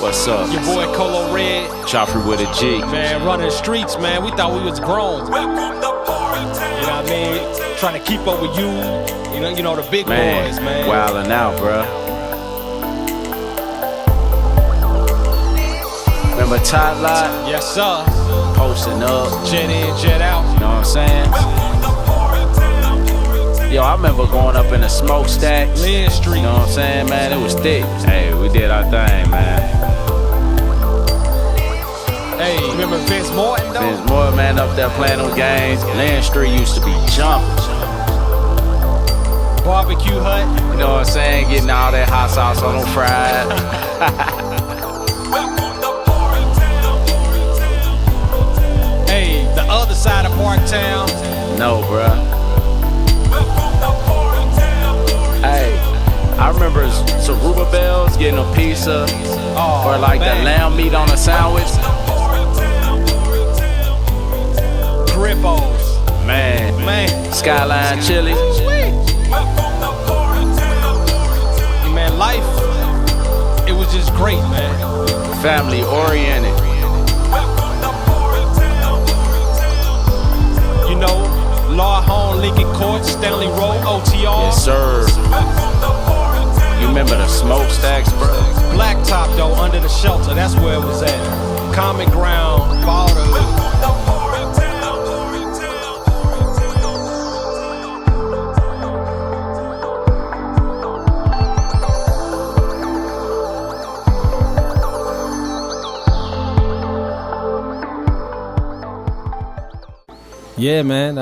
What's up? Your boy Colo Red. Joffrey with a G. Man, running the streets, man. We thought we was grown. You know what I mean? Trying to keep up with you. You know the big boys, man. Wildin' out, bruh. Remember Tot Lot? Yes, sir. Posting up. Jet in, jet out. You know what I'm saying? Yo, I remember going up in the smokestacks. Lynn Street. You know what I'm saying, man? It was thick. Hey, we did our thing, man. Hey, remember Vince Morton, though? Vince Morton, man, up there playing them games. Lynn Street used to be jumping. Barbecue Hut. You know what I'm saying? Getting all that hot sauce on them fried. Hey, the other side of Parktown. No, bruh. Hey, I remember Saruba Bells getting a pizza or like man. the lamb meat on a sandwich. Grippos. Man. Skyline chili. Man, life, it was just great, man. Family oriented. You know, Law Home, Lincoln Court, Stanley Road, OTR. Yes, sir. You remember the smokestacks, bro? Blacktop, though, under the shelter. That's where it was at. Common ground, border. Yeah, man.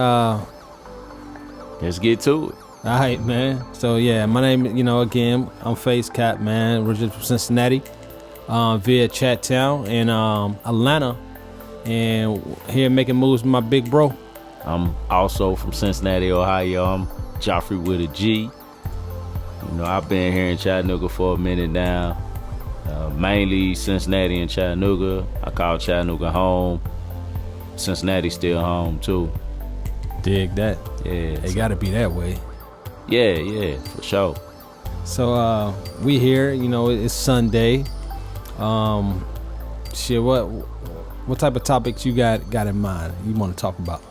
Let's get to it. All right, man. So, yeah, my name, again, I'm Face Cap, man. Originally from Cincinnati, via Chattown in Atlanta, and here making moves with my big bro. I'm also from Cincinnati, Ohio. I'm Joffrey with a G. You know, I've been here in Chattanooga for a minute now. Mainly Cincinnati and Chattanooga. I call Chattanooga home. Cincinnati still home too. Dig that. Yeah. It gotta be that way. Yeah, for sure. So we here, it's Sunday. Shit, what type of topics you got in mind you want to talk about?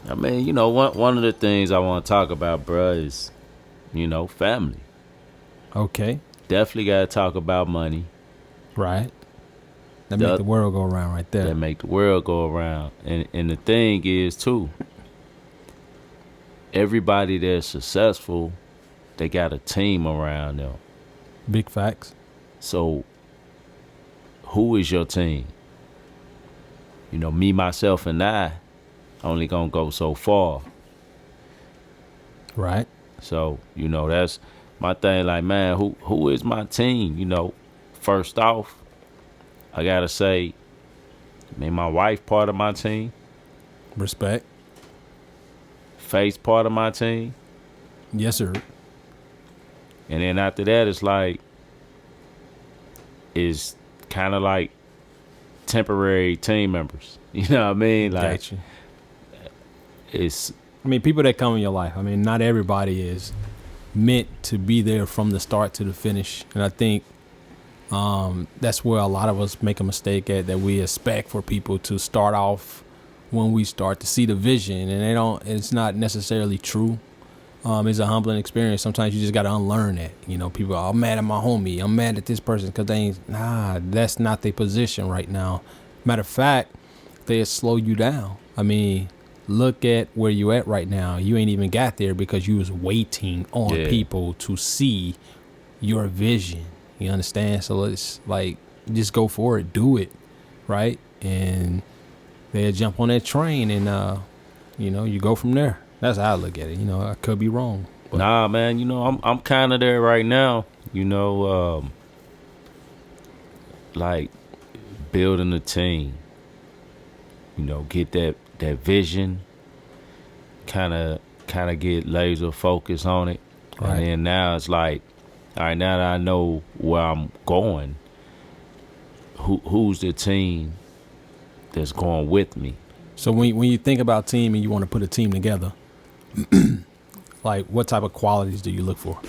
I mean, one of the things I want to talk about, bruh, is, family. Okay. Definitely got to talk about money. Right. That make the world go around right there. That make the world go around. And the thing is, too, everybody that's successful, they got a team around them. Big facts. So, who is your team? Me, myself, and I only gonna go so far. Right. So, that's my thing. Like, man, who is my team? First off, I gotta say, my wife part of my team. Respect. Face part of my team. Yes, sir. And then after that, it's kind of like temporary team members. You know what I mean? Like, gotcha. People that come in your life. Not everybody is meant to be there from the start to the finish. And I think that's where a lot of us make a mistake at, that we expect for people to start off when we start to see the vision, and it's not necessarily true. It's a humbling experience. Sometimes you just got to unlearn that. People are, I'm mad at my homie. I'm mad at this person because that's not their position right now. Matter of fact, they'll slow you down. Look at where you at right now. You ain't even got there because you was waiting on people to see your vision. You understand? So it's like, just go for it. Do it. Right? And they'll jump on that train and, you go from there. That's how I look at it. I could be wrong. But. Nah, man, I'm kind of there right now. Like building a team. Get that vision. Kind of get laser focus on it. Right. And then now it's like, all right, now that I know where I'm going, who's the team that's going with me? So when you think about team and you want to put a team together, like what type of qualities do you look for?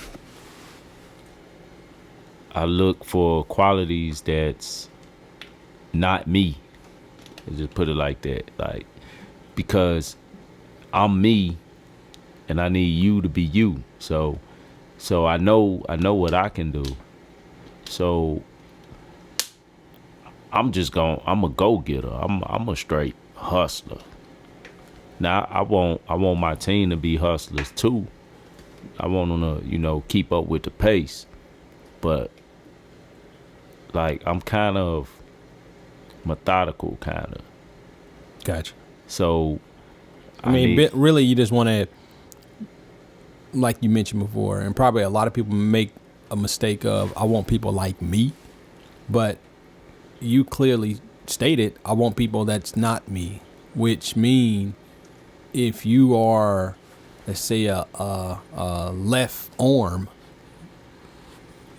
I look for qualities that's not me. Let's just put it like that. Like, because I'm me and I need you to be you. So I know what I can do. So I'm a go-getter. I'm a straight hustler. Now I want my team to be hustlers too. I want them to, keep up with the pace. But like, I'm kind of methodical, kind of. Gotcha. So I mean, really, you just want to, like you mentioned before, and probably a lot of people make a mistake of, I want people like me, but you clearly stated, I want people that's not me, which mean if you are, let's say, a left arm,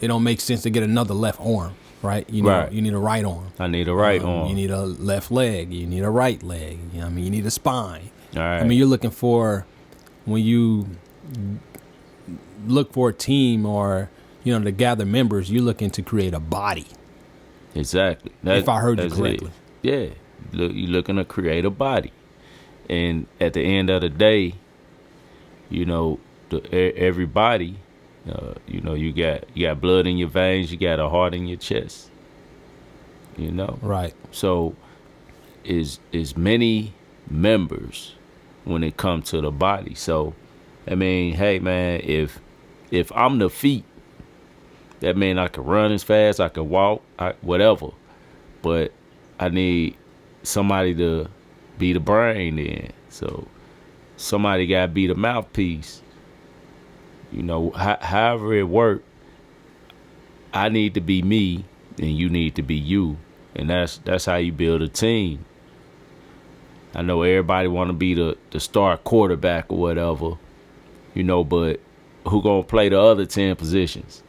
it don't make sense to get another left arm, right? You need a right arm. I need a right arm. You need a left leg. You need a right leg. You need a spine. All right. I mean, you're looking for, when you look for a team or, to gather members, you're looking to create a body. Exactly. If I heard you correctly. Yeah. You're looking to create a body. And at the end of the day, everybody, you got blood in your veins, you got a heart in your chest. Right. So is many members when it comes to the body. So I mean, hey man, if I'm the feet, that means I can run as fast, I can walk, whatever. But I need somebody to be the brain then. So somebody got to be the mouthpiece. However it work, I need to be me and you need to be you. And that's how you build a team. I know everybody want to be the star quarterback or whatever, but who going to play the other 10 positions?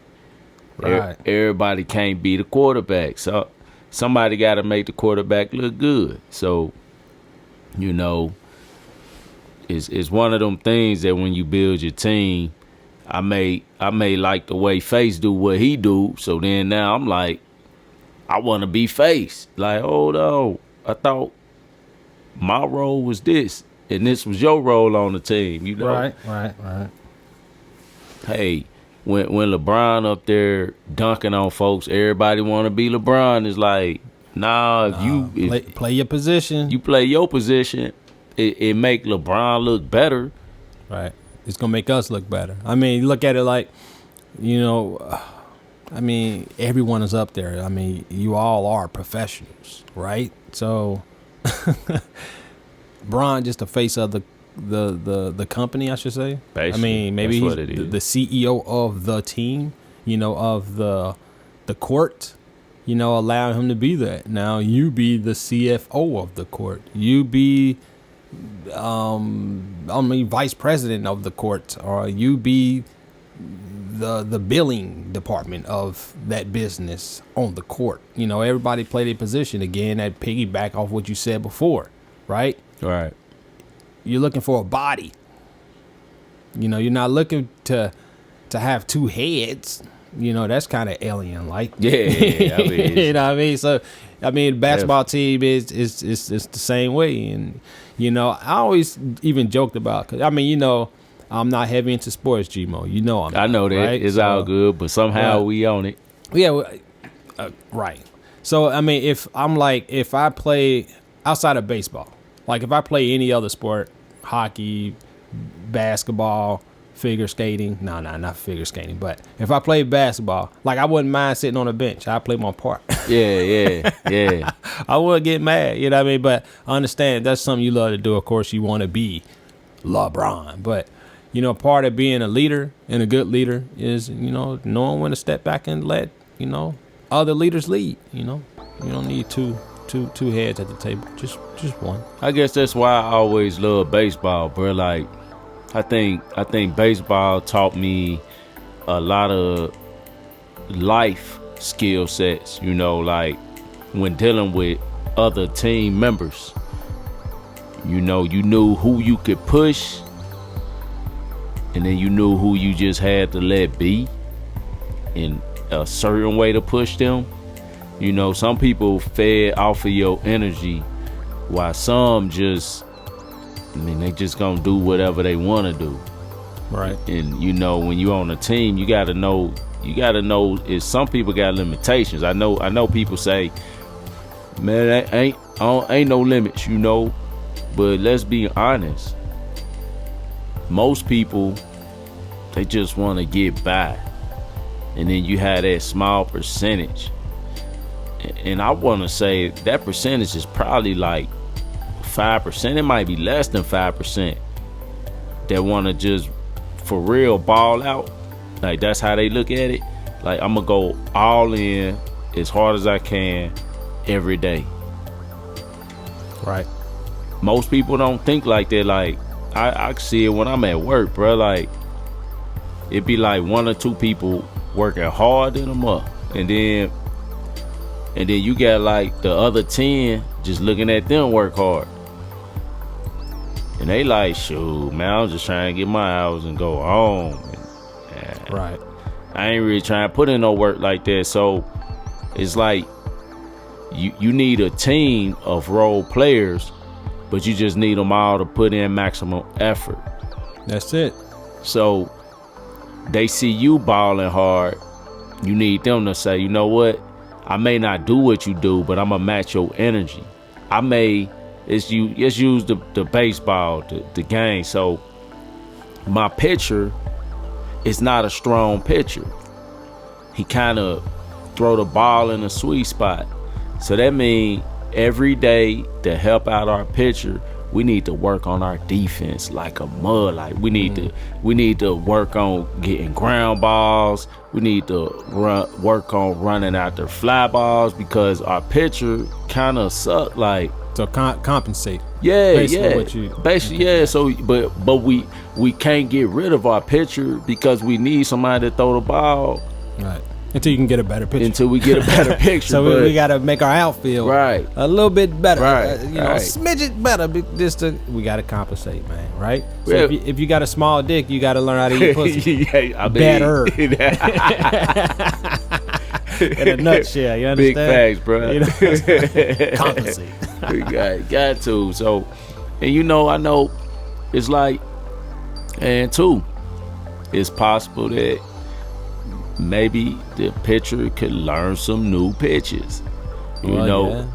Right. Everybody can't be the quarterback. So somebody got to make the quarterback look good. So, it's one of them things that when you build your team, I may like the way Face do what he do. So then now I'm like, I want to be Face. Like, hold on, I thought my role was this, and this was your role on the team. Right. Hey, when LeBron up there dunking on folks, everybody want to be LeBron. Is like, nah, if play your position. You play your position, it make LeBron look better. Right. It's going to make us look better. I mean, look at it like, everyone is up there. I mean, you all are professionals, right? So, Bron just the face of the company, I should say. Basically, I mean, maybe he's the CEO of the team, of the court, allow him to be that. Now you be the CFO of the court. You be vice president of the court, or you be the billing department of that business on the court. Everybody play their position. Again, that piggyback off what you said before, right? Right. You're looking for a body. You're not looking to have two heads. That's kind of alien like. Yeah. I mean, you know what I mean? So, basketball team is the same way. And, I always even joked about, cause I'm not heavy into sports, G-Mo. I know that. Right? It's all good, but somehow we own it. Yeah, right. So, if I play outside of baseball, like if I play any other sport, hockey, basketball, figure skating. No, not figure skating. But if I play basketball, like I wouldn't mind sitting on a bench. I play my part. Yeah. I wouldn't get mad, you know what I mean? But I understand that's something you love to do. Of course, you want to be LeBron. But, part of being a leader and a good leader is, knowing when to step back and let, other leaders lead. You don't need two heads at the table. Just one. I guess that's why I always love baseball, bro. Like, I think baseball taught me a lot of life skill sets, like when dealing with other team members. You knew who you could push, and then you knew who you just had to let be. And a certain way to push them. You know, some people fed off of your energy, while some just, I mean, they just gonna do whatever they want to do. Right. And you know, when you on a team, you gotta know is some people got limitations. I know people say, man, ain't no limits, you know. But let's be honest. Most people, they just want to get by. And then you have that small percentage. And I want to say that percentage is probably like 5%. It might be less than 5% that want to just for real ball out. Like, that's how they look at it. Like, I'm going to go all in as hard as I can every day. Right. Most people don't think like that. Like, I see it when I'm at work, bro. Like, it be like 1 or 2 people working hard in them up. And then you got like the other 10 just looking at them work hard. And they like, shoot, man, I'm just trying to get my hours and go home. And, right. I ain't really trying to put in no work like that. So it's like you need a team of role players, but you just need them all to put in maximum effort. That's it. So they see you balling hard. You need them to say, you know what? I may not do what you do, but I'm gonna match your energy. Let's use the baseball, the game. So my pitcher is not a strong pitcher. He kind of throw the ball in a sweet spot. So that means every day to help out our pitcher, we need to work on our defense like a mud. Like we need to work on getting ground balls. We need to work on running after fly balls because our pitcher kind of suck. Like, so compensate. Yeah, basically yeah. Basically, yeah. So, but we can't get rid of our pitcher because we need somebody to throw the ball. Right. Until you can get a better picture. Until we get a better picture. So we got to make our outfield right a little bit better. Right. A smidget better. We got to compensate, man. Right. So Yeah. if you got a small dick, you got to learn how to eat pussy. Yeah, better. In a nutshell, you understand? Big facts, bro. You know? Compensate. We got to. So, and I know it's like, and too, it's possible that maybe the pitcher could learn some new pitches. Yeah.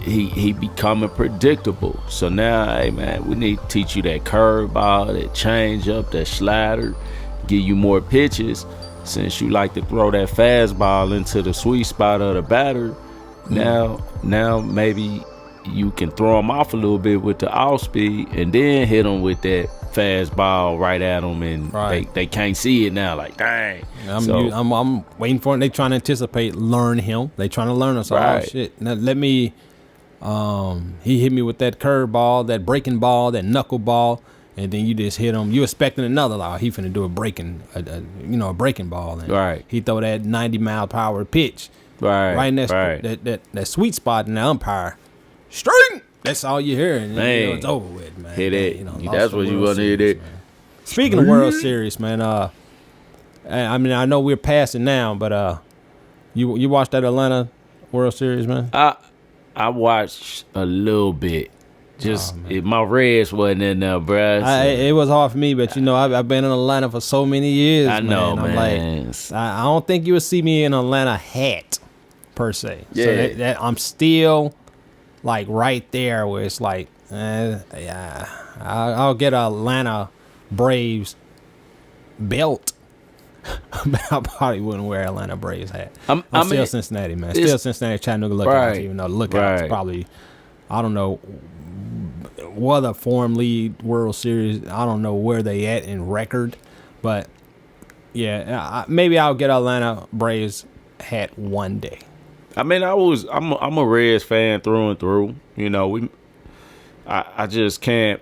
He becoming predictable. So now, hey man, we need to teach you that curveball, that change up, that slider, give you more pitches. Since you like to throw that fastball into the sweet spot of the batter, now maybe you can throw them off a little bit with the off speed and then hit them with that fastball right at them, and they can't see it now. Like, dang. I'm waiting for it. They trying to anticipate, learn him. They trying to learn us. Right. Oh shit! Now let me. He hit me with that curveball, that breaking ball, that knuckle ball, and then you just hit him. You expecting another, like he finna do a breaking ball. And he throw that 90-mile-per-hour pitch. Right in that sweet spot in the umpire. Straight. That's all you hear, and it's over with, man. Hit it. That's what you want to hit it. Speaking of World Series, man. I mean, I know we're passing now, but you watched that Atlanta World Series, man? I watched a little bit. Just my Reds wasn't in there, bruh. So. It was hard for me, but I've been in Atlanta for so many years. I know, man. I'm like, I don't think you would see me in an Atlanta hat per se. Yeah. So that I'm still like right there where it's like, I'll get a Atlanta Braves belt. But I probably wouldn't wear Atlanta Braves hat. I'm still Cincinnati, man. Still Cincinnati, Chattanooga Lookouts, even though the Lookouts probably, I don't know what a Farm League World Series. I don't know where they at in record, but yeah, maybe I'll get Atlanta Braves hat one day. I mean, I'm a Reds fan through and through. I just can't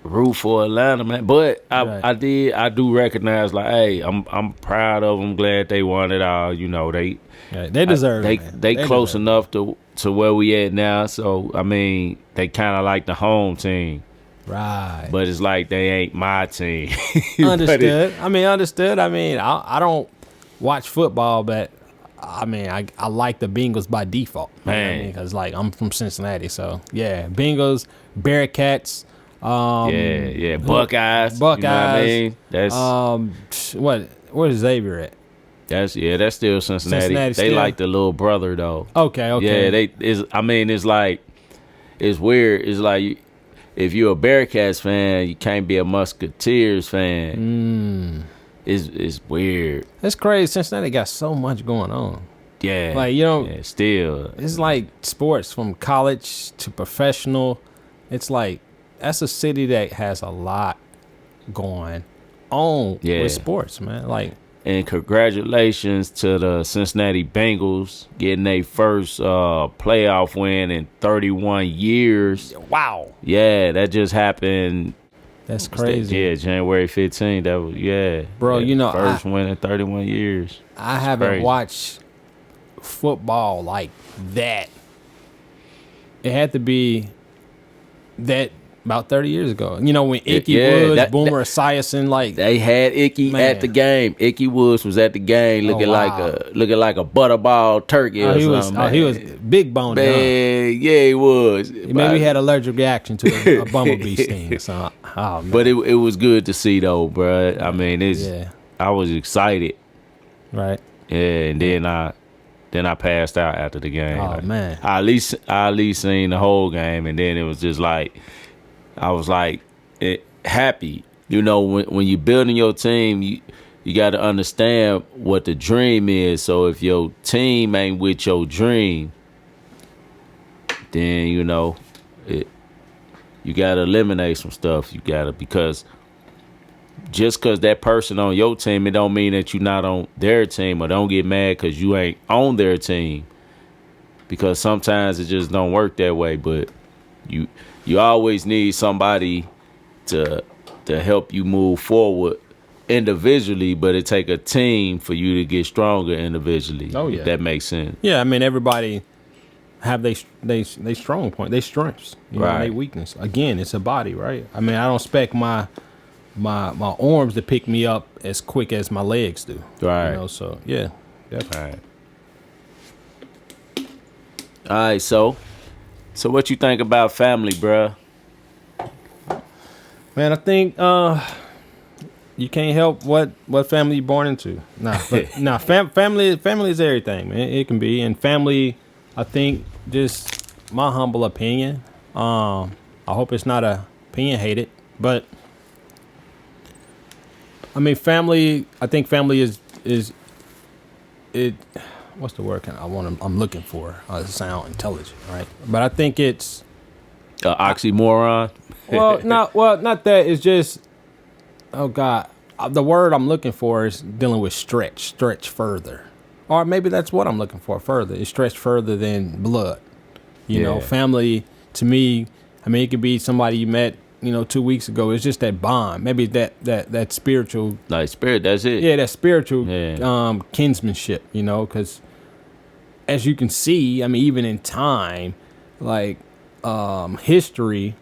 root for Atlanta, man. But I do recognize, like, hey, I'm proud of them. Glad they won it all. They deserve it. They close enough to where we at now. So I mean, they kind of like the home team. Right. But it's like they ain't my team. Understood. Understood. I don't watch football, but I like the Bengals by default. Man. Because like I'm from Cincinnati, so yeah, Bengals, Bearcats. Buckeyes. You know what I mean? That's where's Xavier at? that's still Cincinnati. They still? like the little brother though. Okay. Yeah, it's like it's weird. It's like if you're a Bearcats fan, you can't be a Musketeers fan. It's weird. That's crazy. Cincinnati got so much going on. Yeah. Like, still. It's like sports from college to professional. It's like that's a city that has a lot going on with sports, man. Like, and congratulations to the Cincinnati Bengals getting their first playoff win in 31 years. Wow. Yeah, that just happened. That's crazy. Yeah, January 15th. That was, bro. First win in 31 years. I haven't watched football like that. It had to be that about 30 years ago. When Icky Woods, Boomer Esiason, like they had Icky at the game. Icky Woods was at the game, looking like a butterball turkey or something. He was big boned. Man, yeah, he was. Maybe he had allergic reaction to a bumblebee sting. So, man. But it was good to see though, bro. I was excited. Right. Yeah, and then I passed out after the game. Oh man. I at least seen the whole game, and then it was just like I was like happy. When you're building your team, you got to understand what the dream is. So if your team ain't with your dream, then you got to eliminate some stuff. Because just because that person on your team, it don't mean that you're not on their team, or don't get mad because you ain't on their team. Because sometimes it just don't work that way. But you always need somebody to help you move forward individually, but it take a team for you to get stronger individually. Oh yeah, if that makes sense. Yeah, everybody have they strong point, they strengths, they weakness. Again, it's a body, right? I don't expect my arms to pick me up as quick as my legs do. Right. So yeah, definitely. All right. So what you think about family, bruh? Man, I think you can't help what family you're born into. Family is everything, man. It can be. And family, I think, just my humble opinion. I hope it's not a opinion hated, but family. I think family is it. What's the word I'm looking for? Sound intelligent, right? But I think it's oxymoron. not that. It's just, oh God, the word I'm looking for is dealing with stretch further, or maybe that's what I'm looking for. Further, it's stretched further than blood. Family to me. It could be somebody you met 2 weeks ago. It's just that bond. Maybe that spiritual, like spirit. That's it. Yeah, that spiritual kinsmanship. Because as you can see, even in time, like history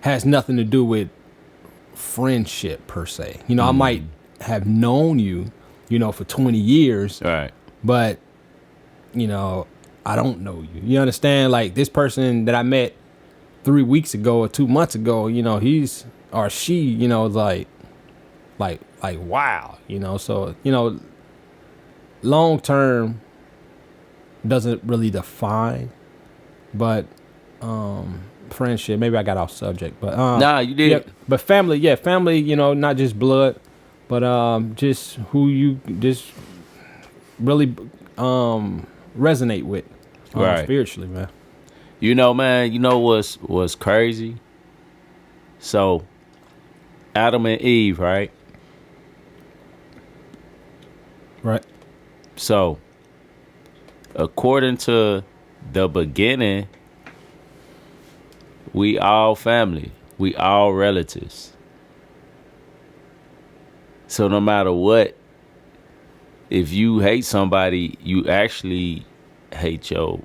has nothing to do with friendship per se. I might have known you, for 20 years, right? But I don't know you. You understand? Like this person that I met 3 weeks ago or 2 months ago, he's or she, like wow, So long term doesn't really define, but friendship. Maybe I got off subject, but nah, you did. Yeah, but family, not just blood, but just who you just really resonate with, spiritually, man. Man, what's crazy? So, Adam and Eve, right? Right. So, according to the beginning, we all family. We all relatives. So no matter what, if you hate somebody, you actually hate your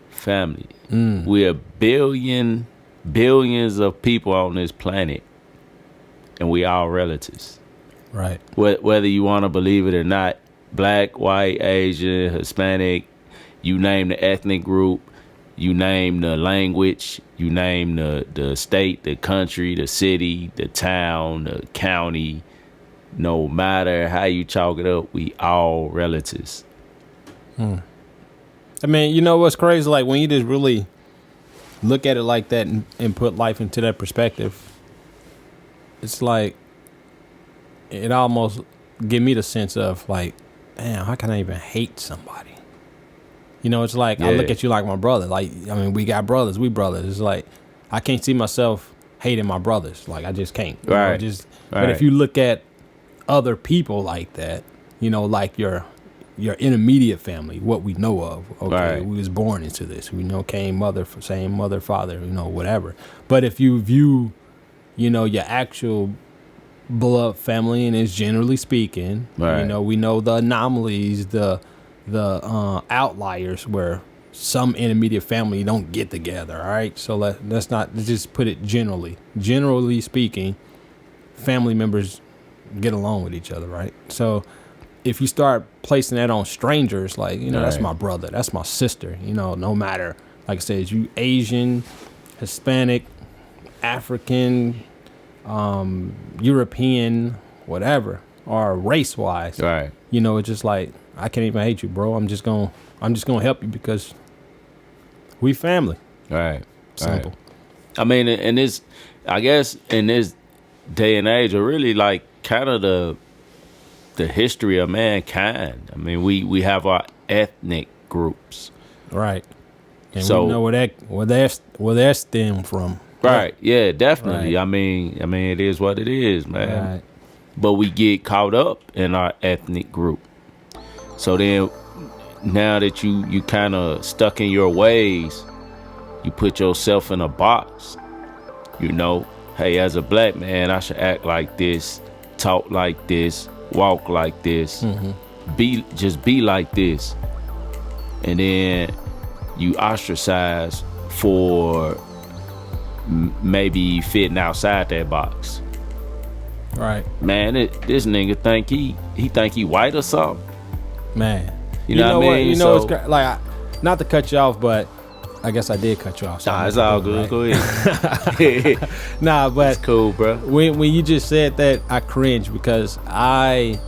family. We're 1 billion billions of people on this planet, and we all relatives. Right. Whether you want to believe it or not, black, white, Asian, Hispanic, you name the ethnic group, you name the language, you name the state, the country, the city, the town, the county. No matter how you chalk it up, we all relatives. I mean, you know what's crazy? Like, when you just really look at it like that and put life into that perspective, it's like, it almost give me the sense of, like, damn, how can I even hate somebody? You know, it's like, I look at you like my brother. Like, I mean, we got brothers. We brothers. It's like, I can't see myself hating my brothers. Like, I just can't. You know, But if you look at other people like that, you know, like your intermediate family, what we know of. Okay, we was born into this. We know same mother, father, you know, whatever. But if you view, you know, your actual blood family, and it's generally speaking, you know, we know the anomalies, the outliers where some intermediate family don't get together. All right, so let's just put it generally. Generally speaking, family members get along with each other, right? So if you start placing that on strangers, like, you know, that's my brother, that's my sister, you know, no matter, like I said, you Asian, Hispanic, African, European, whatever, or race wise, Right. you know, it's just like, I can't even hate you, bro. I'm just gonna help you because we family. Right. Simple. I mean, I guess in this day and age, or really like kind of the history of mankind. I mean, we have our ethnic groups, Right. And so we know where that stem from. right, yeah, definitely. Right. I mean, it is what it is, man. Right. But we get caught up in our ethnic group. So then, now that you kind of stuck in your ways, you put yourself in a box. You know, hey, as a black man, I should act like this, talk like this, walk like this, be like this, and then you ostracize for maybe fitting outside that box. Right. Man, this nigga think he think he white or something. Man. You know what I mean? You know, it's like, not to cut you off, but I guess I did cut you off. So Nah, it's all good. Right? Go ahead. Nah, but It's cool, bro. when you just said that, I cringed because I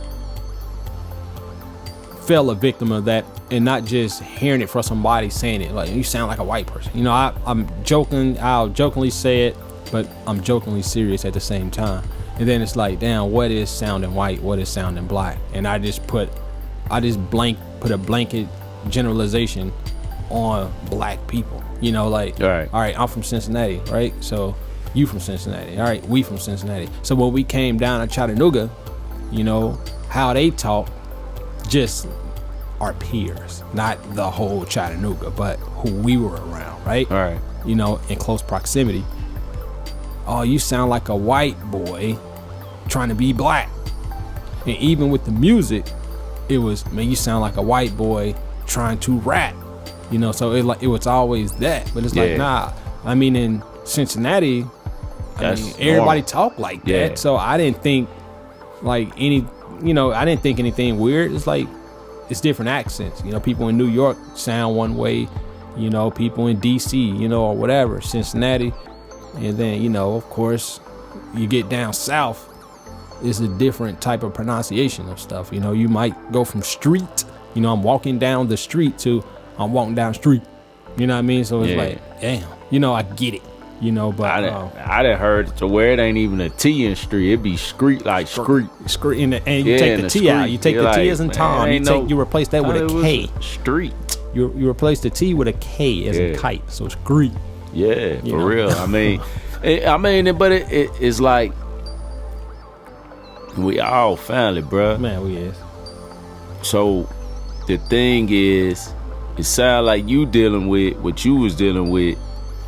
fell a victim of that, and not just hearing it from somebody saying it. Like, you sound like a white person. You know, I'm joking. I'll jokingly say it, but I'm jokingly serious at the same time. And then it's like, damn, what is sounding white? What is sounding black? And I just put a blanket generalization on black people. You know, like, All right, I'm from Cincinnati, right? So you from Cincinnati, all right? We from Cincinnati. So when we came down to Chattanooga, you know, how they talk, just our peers, not the whole Chattanooga, but who we were around, right? All right. You know, in close proximity. Oh, you sound like a white boy trying to be black. And even with the music, it was, man, you sound like a white boy trying to rap. You know, so it was always that. But it's like, nah. I mean, in Cincinnati, everybody talk like that. Yeah. So I didn't think anything weird. It's like, it's different accents. You know, people in New York sound one way, you know, people in DC, you know, or whatever, Cincinnati. And then, you know, of course, you get down south, it's a different type of pronunciation of stuff. You know, you might go from street, you know, I'm walking down the street to I'm walking down the street. You know what I mean? So it's like, damn, you know, I get it. You know, but I done heard to where it ain't even a T in street. It be screet like screet. And you take the T out. You take the T as in Tom. You replace that with a K. Street. You replace the T with a K as in kite. So it's screet. Yeah, for real. I mean, but it's like we all family, bruh. Man, we is. So the thing is, it sound like you dealing with what you was dealing with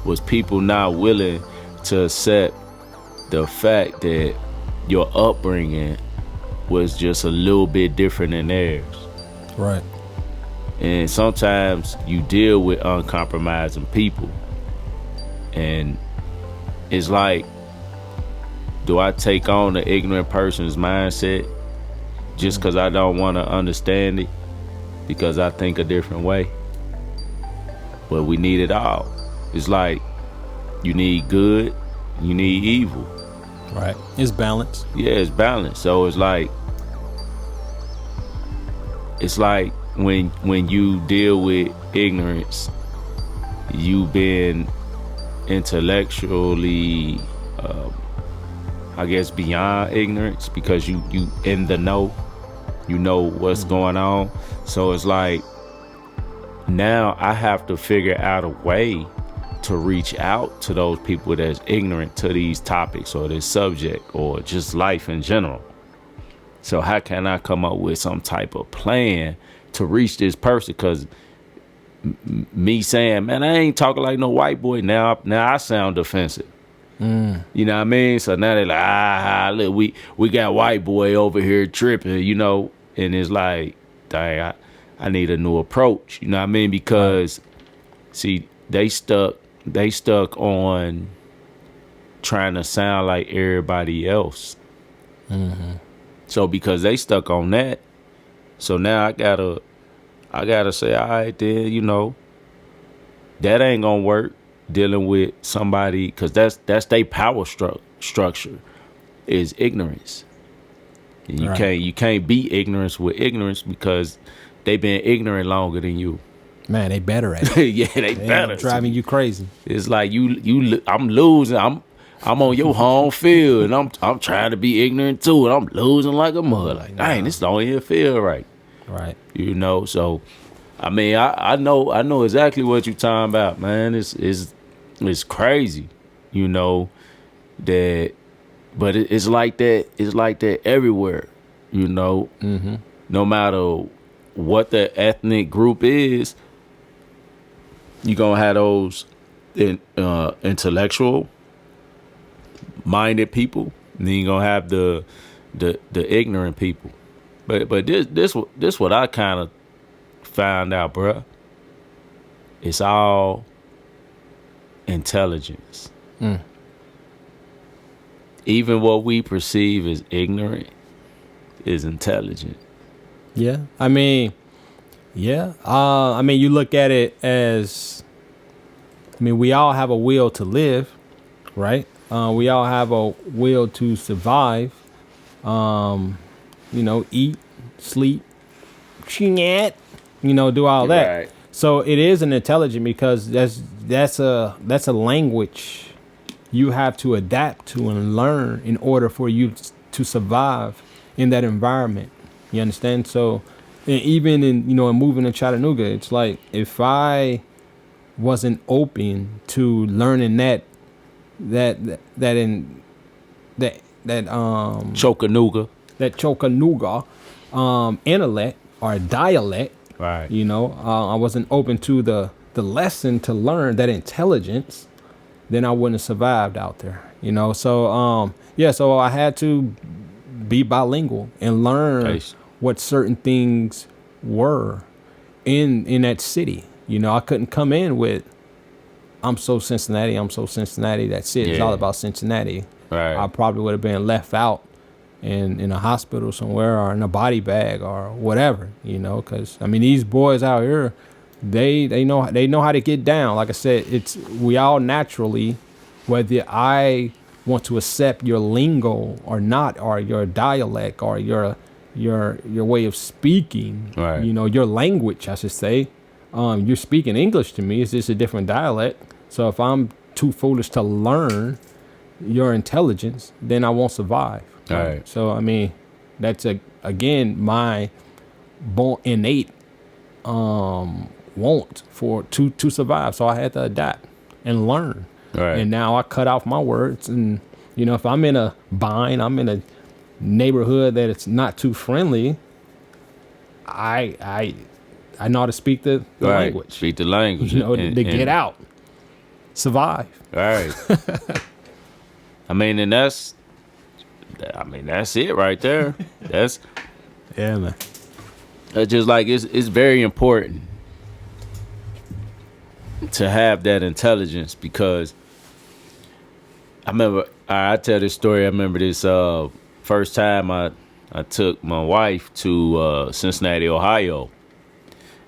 was people not willing to accept the fact that your upbringing was just a little bit different than theirs. Right. And sometimes you deal with uncompromising people, and it's like, do I take on the ignorant person's mindset just because I don't want to understand it because I think a different way? But we need it all. It's like you need good, you need evil. Right. It's balance. Yeah, it's balance. So it's like when you deal with ignorance, you been intellectually I guess beyond ignorance because you in the know, you know what's going on. So it's like now I have to figure out a way to reach out to those people that's ignorant to these topics or this subject or just life in general. So how can I come up with some type of plan to reach this person? Because me saying, man, I ain't talking like no white boy, now I sound defensive. You know what I mean? So now they're like, look, we got white boy over here tripping, you know? And it's like, dang, I need a new approach, you know what I mean? Because, see, they stuck on trying to sound like everybody else. So because they stuck on that, so now I gotta say, all right, then, you know, that ain't gonna work. Dealing with somebody, because that's their power structure is ignorance. And you can't beat ignorance with ignorance because they been ignorant longer than you. Man, they better at it. Yeah, they better. Driving you crazy. It's like I'm losing. I'm on your home field and I'm trying to be ignorant too, and I'm losing like a mud. Like, dang, this don't even feel right. Right. You know, so I mean, I know exactly what you're talking about, man. It's crazy, you know, that, but it's like that. It's like that everywhere, you know. No matter what the ethnic group is, you gonna have those intellectual minded people, and then you gonna have the ignorant people. But this what I kind of found out, bruh. It's all intelligence. Even what we perceive as ignorant is intelligent. Yeah. I mean, yeah. I mean, you look at it as, I mean, we all have a will to live, right? We all have a will to survive. You know, eat, sleep, you know, do all that. Right. So it is an intelligent because that's a language you have to adapt to and learn in order for you to survive in that environment. You understand? So even in, you know, in moving to Chattanooga, it's like if I wasn't open to learning that Chokanooga intellect or dialect. Right. You know, I wasn't open to the lesson to learn that intelligence, then I wouldn't have survived out there. You know, so so I had to be bilingual and learn what certain things were in that city. You know, I couldn't come in with I'm so Cincinnati, that's it. Yeah. It's all about Cincinnati. Right. I probably would have been left out in a hospital somewhere or in a body bag or whatever, you know, because I mean these boys out here, they know how to get down. Like I said, we all naturally, whether I want to accept your lingo or not, or your dialect or your way of speaking, right. You know, your language, I should say. You're speaking English to me. It's just a different dialect. So if I'm too foolish to learn your intelligence, then I won't survive. All right. So I mean, that's again my innate want to survive. So I had to adapt and learn. Right. And now I cut off my words. And you know, if I'm in a bind, I'm in a neighborhood that it's not too friendly, I know how to speak the language. Speak the language. You know, to get out, survive. All right. I mean, that's it right there. That's yeah, man. It's just like it's very important to have that intelligence, because I remember. I tell this story. I remember this first time I took my wife to Cincinnati, Ohio,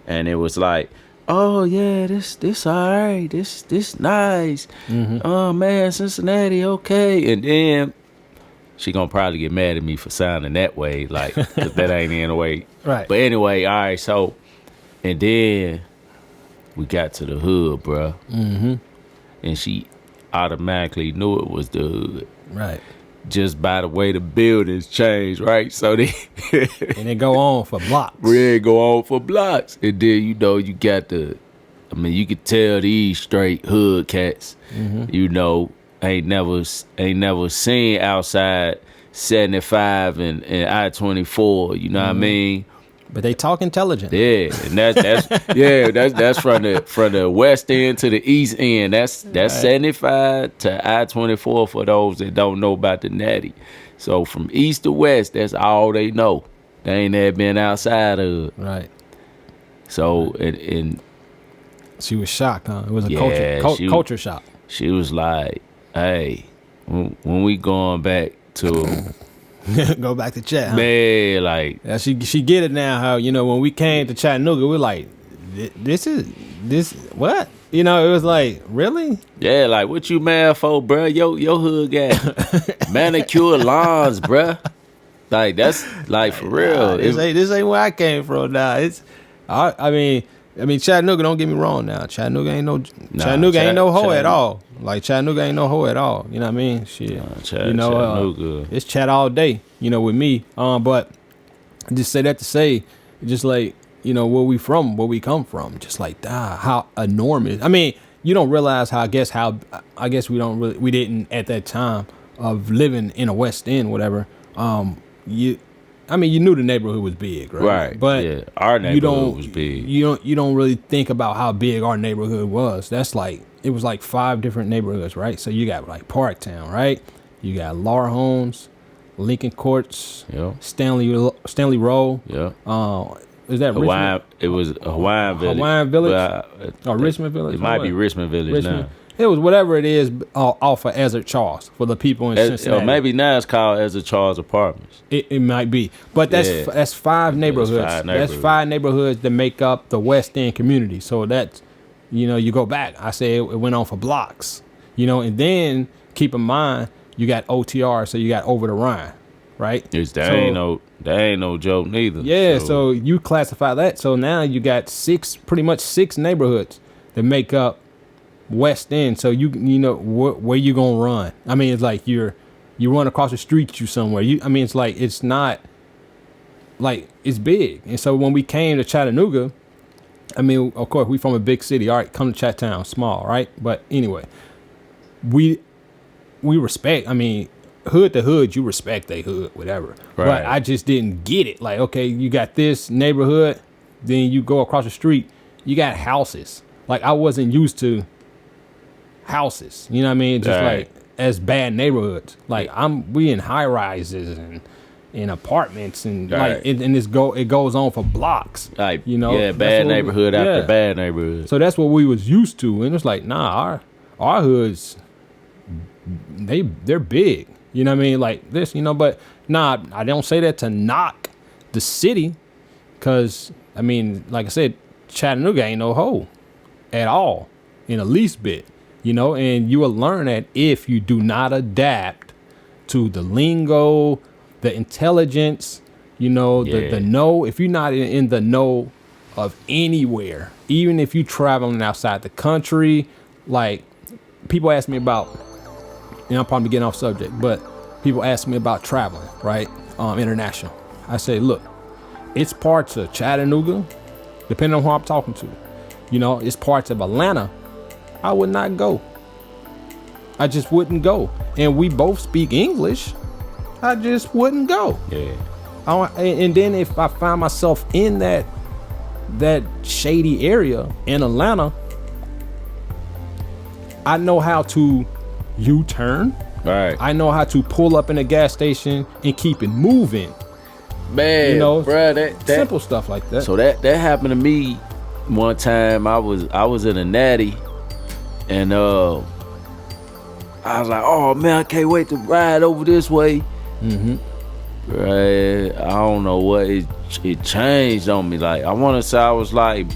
and it was like, oh yeah, this all right, this nice. Oh man, Cincinnati, okay. And then she gonna probably get mad at me for sounding that way, like 'cause that ain't in the way. Right. But anyway, all right. So, and then we got to the hood, bruh. And she automatically knew it was the hood. Right. Just by the way the buildings changed, right? So they And it go on for blocks. really go on for blocks. And then, you know, you got you could tell these straight hood cats, you know, ain't never seen outside 75 and I-24, you know what I mean? But they talk intelligent. Yeah, and that's from the west end to the east end. That's Right. 75 to I-24 for those that don't know about the Natty. So from east to west, that's all they know. They ain't never been outside of it. Right. So and She was shocked, huh? It was a Yeah, culture shock. she was like, "Hey, when we going back to Go back to chat, huh? man, like Yeah, she get it now. How, you know, when we came to Chattanooga, we're like, this what? You know, it was like, really? yeah, like what you mad for, bruh? Your hood got manicured lawns, bruh. Like that's like for real. Nah, this ain't where I came from. Now I mean, Chattanooga. Don't get me wrong. Now Chattanooga ain't no hoe at all. Like Chattanooga ain't no hoe at all. You know what I mean? Shit. You know, Chattanooga. it's chat all day. You know, with me. But I just say that to say, just like, you know, where we come from. Just like how enormous. I mean, you don't realize I guess we didn't at that time of living in a West End, whatever. You knew the neighborhood was big, right? Right. But yeah, our neighborhood was big. You don't really think about how big our neighborhood was. It was like 5 different neighborhoods, right? So you got like Parktown, right? You got Laura Homes, Lincoln Courts, Stanley Row. Yeah. Is that Hawaiian? Richmond? It was a Hawaiian Village. Hawaiian Village? Richmond Village? It might be Richmond Village now. It was whatever it is off of Ezra Charles for the people in Cincinnati. Or maybe now it's called Ezra Charles Apartments. It might be, but that's 5 neighborhoods. That's 5 neighborhoods that make up the West End community. So that's, you know, you go back. I say it went on for blocks, you know, and then keep in mind you got OTR, so you got over the Rhine, right? That ain't no joke neither. Yeah, so you classify that. So now you got pretty much 6 neighborhoods that make up West End. So you know where you gonna run. I mean, it's like you run across the street somewhere. It's like, it's not like, it's big. And so when we came to Chattanooga, I mean, of course we from a big city. All right, come to Chattown, small, right? But anyway, we respect. I mean, hood to hood, you respect they hood, whatever. Right. But I just didn't get it. Like, okay, you got this neighborhood, then you go across the street, you got houses. Like, I wasn't used to houses, you know what I mean? Just like as bad neighborhoods. Like we in high rises and in apartments and like it goes on for blocks. Like, you know, bad neighborhood after bad neighborhood. So that's what we was used to, and it's like, nah, our hoods, they're big. You know what I mean? Like this, you know. But nah, I don't say that to knock the city, because I mean, like I said, Chattanooga ain't no hoe at all in the least bit. You know, and you will learn that if you do not adapt to the lingo, the intelligence, you know, the know. If you're not in the know of anywhere, even if you're traveling outside the country, like people ask me about, I'm probably getting off subject, but people ask me about traveling, right? International. I say, look, it's parts of Chattanooga, depending on who I'm talking to. You know, it's parts of Atlanta I would not go. I just wouldn't go. And we both speak English. I just wouldn't go. Yeah. And then if I find myself in that shady area in Atlanta, I know how to U-turn. Right. I know how to pull up in a gas station and keep it moving. Man, you know, bruh, that simple stuff like that. So that happened to me one time. I was in a natty, and I was like, oh man, I can't wait to ride over this way. Mm-hmm. Right, I don't know what it changed on me. Like I want to say I was like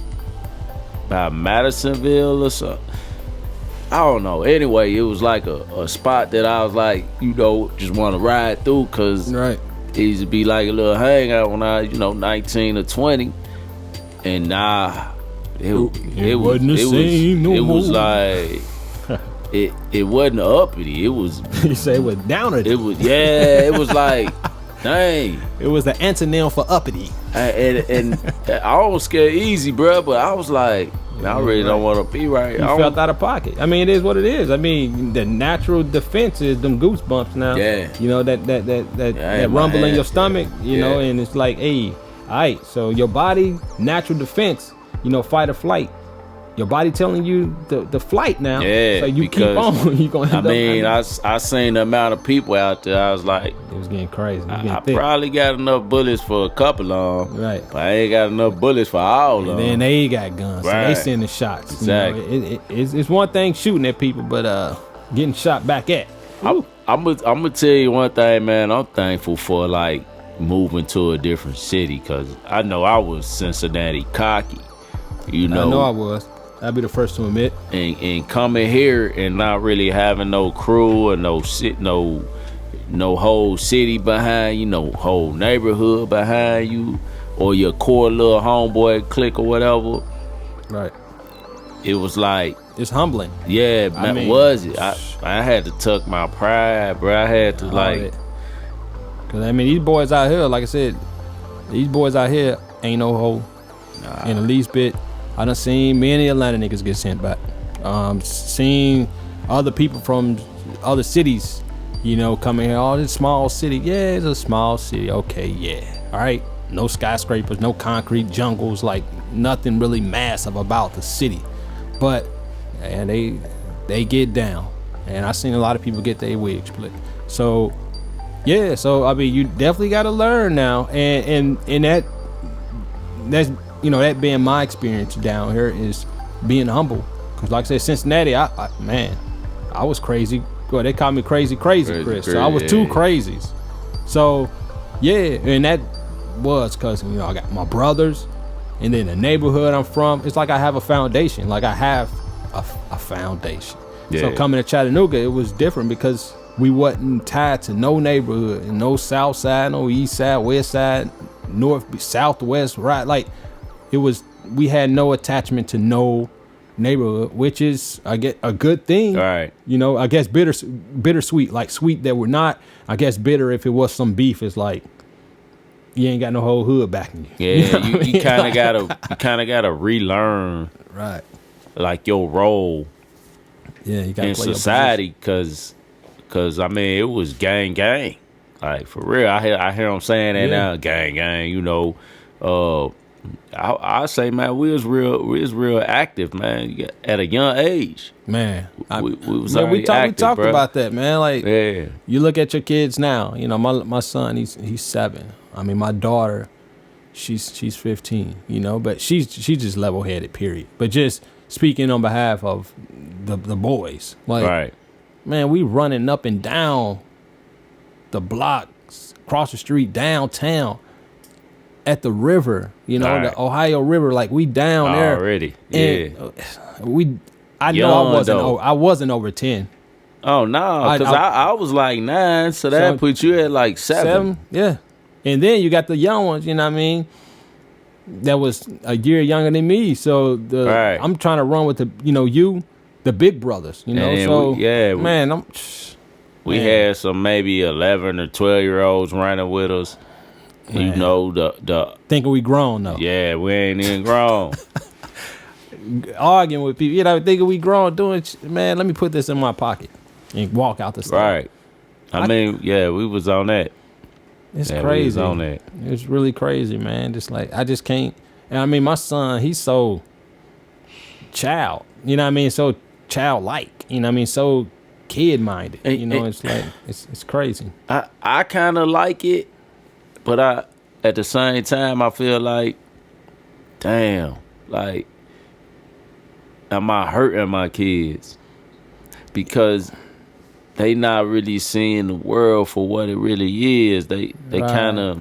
by Madisonville or something. I don't know. Anyway, it was like a spot that I was like, just want to ride through because Right. it used to be like a little hangout when I, 19 or 20. And nah, it wasn't the same no it was more. like it wasn't uppity. It was You say it was downer. it was like dang. It was the antonym for uppity. And I almost scared easy, bro. But I was like, I really don't want to be right. You felt out of pocket. I mean, it is what it is. I mean, the natural defense is them goosebumps now. Yeah. That rumble in your stomach, know, and it's like, hey, all right, so your body, natural defense, fight or flight. Your body telling you the flight now. Yeah. So you keep on. You gonna end up. I seen the amount of people out there. I was like, it was getting crazy. I probably got enough bullets for a couple of them. Right. But I ain't got enough bullets for all of them. And then they got guns. Right. So they sending shots. Exactly. It's one thing shooting at people, but getting shot back at. I'm gonna tell you one thing, man. I'm thankful for like moving to a different city because I know I was Cincinnati cocky. I know I was. I'd be the first to admit. And coming here and not really having no crew or no whole city behind you, no whole neighborhood behind you, or your core little homeboy clique or whatever. Right. It was like, it's humbling. Yeah, man. Was it? I had to tuck my pride, bro. I had to because these boys out here, like I said, these boys out here ain't no hoe in the least bit. I done seen many Atlanta niggas get sent back. Seen other people from other cities, coming here. Oh, this small city. Yeah, it's a small city. Okay, yeah. All right. No skyscrapers, no concrete jungles, like nothing really massive about the city. But, and they get down. And I seen a lot of people get their wigs split. So, yeah. So, I mean, you definitely got to learn now. And that's, that being my experience down here is being humble. Because like I said, Cincinnati, I was crazy. Well, they call me crazy Chris. So I was two crazies. So, yeah, and that was because, I got my brothers and then the neighborhood I'm from. It's like I have a foundation. Like I have a foundation. Yeah. So coming to Chattanooga, it was different because we wasn't tied to no neighborhood and no south side, no east side, west side, north, southwest, right? Like, we had no attachment to no neighborhood, which is, I guess, a good thing. Right. I guess bittersweet, like sweet that we're not. I guess bitter if it was some beef. It's like you ain't got no whole hood backing you. Yeah, you kind of gotta relearn, right? Like your role. Yeah, you gotta in play society, because I mean it was gang. Like for real, I hear them saying that now, gang. I say, man, we was real active, man, at a young age. Man, we talked about that, man. Like, yeah. You look at your kids now. My son, he's 7. I mean, my daughter, she's 15. But she's just level headed. Period. But just speaking on behalf of the boys, like, right. Man, we running up and down the blocks, across the street, downtown. At the river, right. The Ohio River, like we down there already. Yeah, I wasn't over 10. Oh no, because I was like 9, so that put you at like 7. Yeah, and then you got the young ones. You know what I mean? That was a year younger than me. So I'm trying to run with the big brothers. Man, we had some maybe 11 or 12-year-olds running with us. Man. The thinking we grown though. Yeah, we ain't even grown. Arguing with people, thinking we grown doing. Man, let me put this in my pocket and walk out the store. Right. I mean, we was on that. It's crazy. We was on that. It's really crazy, man. Just like I just can't. And I mean, my son, he's so child. You know what I mean? So childlike. You know what I mean? So kid minded. It's like it's crazy. I kind of like it. But at the same time, I feel like, damn, like, am I hurting my kids? Because they not really seeing the world for what it really is. They Right. kind of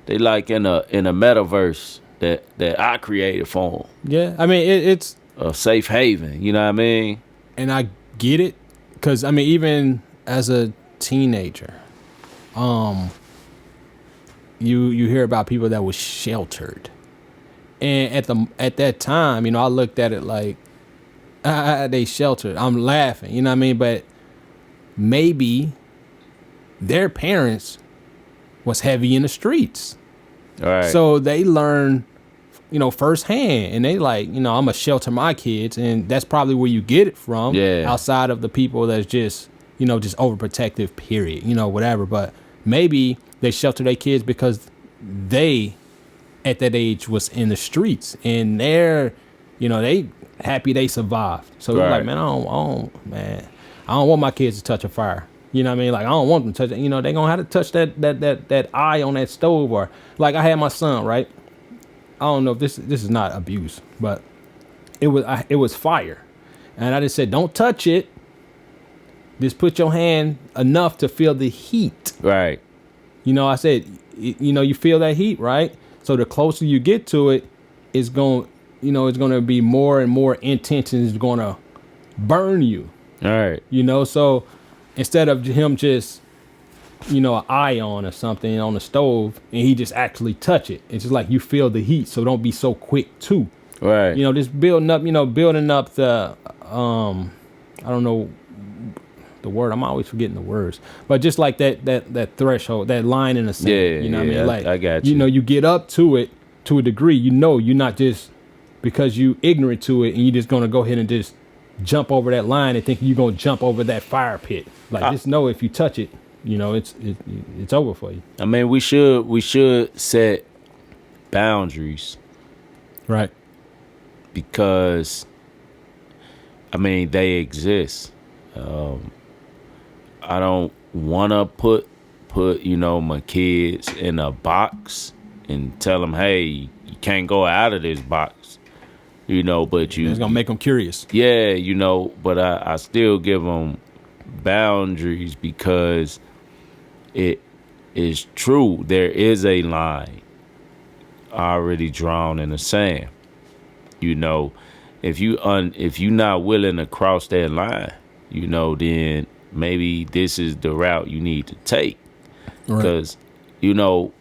they like in a metaverse that I created for them, Yeah, I mean it's a safe haven. You know what I mean? and I get it, because I mean even as a teenager, you hear about people that was sheltered, and at that time, I looked at it like they sheltered. I'm laughing, you know what I mean? But maybe their parents was heavy in the streets, All right. so they learn, firsthand, and they like, I'm gonna shelter my kids, and that's probably where you get it from. Yeah. Outside of the people that's just, just overprotective, period, whatever. But maybe they shelter their kids because they, at that age, was in the streets, and they're, they happy they survived. So they're Right. like, man, I don't want my kids to touch a fire. You know what I mean? Like, I don't want them to touch it. They gonna have to touch that eye on that stove, or like I had my son, right? I don't know if this is not abuse, but it was fire, and I just said, don't touch it. Just put your hand enough to feel the heat. Right. I said, you feel that heat, right? So the closer you get to it, it's going to be more and more intense, and it's going to burn you. All right. So instead of him just, an ion or something on the stove, and he just actually touch it, it's just like you feel the heat. So don't be so quick too. Right. Just building up the, I don't know the word. I'm always forgetting the words, but just like that threshold, that line in the sand. Yeah, You know what I mean? Like, I got you. You get up to it to a degree. You're not just because you ignorant to it, and you're just gonna go ahead and just jump over that line and think you're gonna jump over that fire pit. Like, just know if you touch it, it's over for you. I mean, we should set boundaries, Right. because I mean they exist. I don't want to put my kids in a box and tell them, hey, you can't go out of this box, but It's gonna make them curious. yeah, but I still give them boundaries, because it is true. There is a line already drawn in the sand. If you not willing to cross that line, then maybe this is the route you need to take. Right. Because I know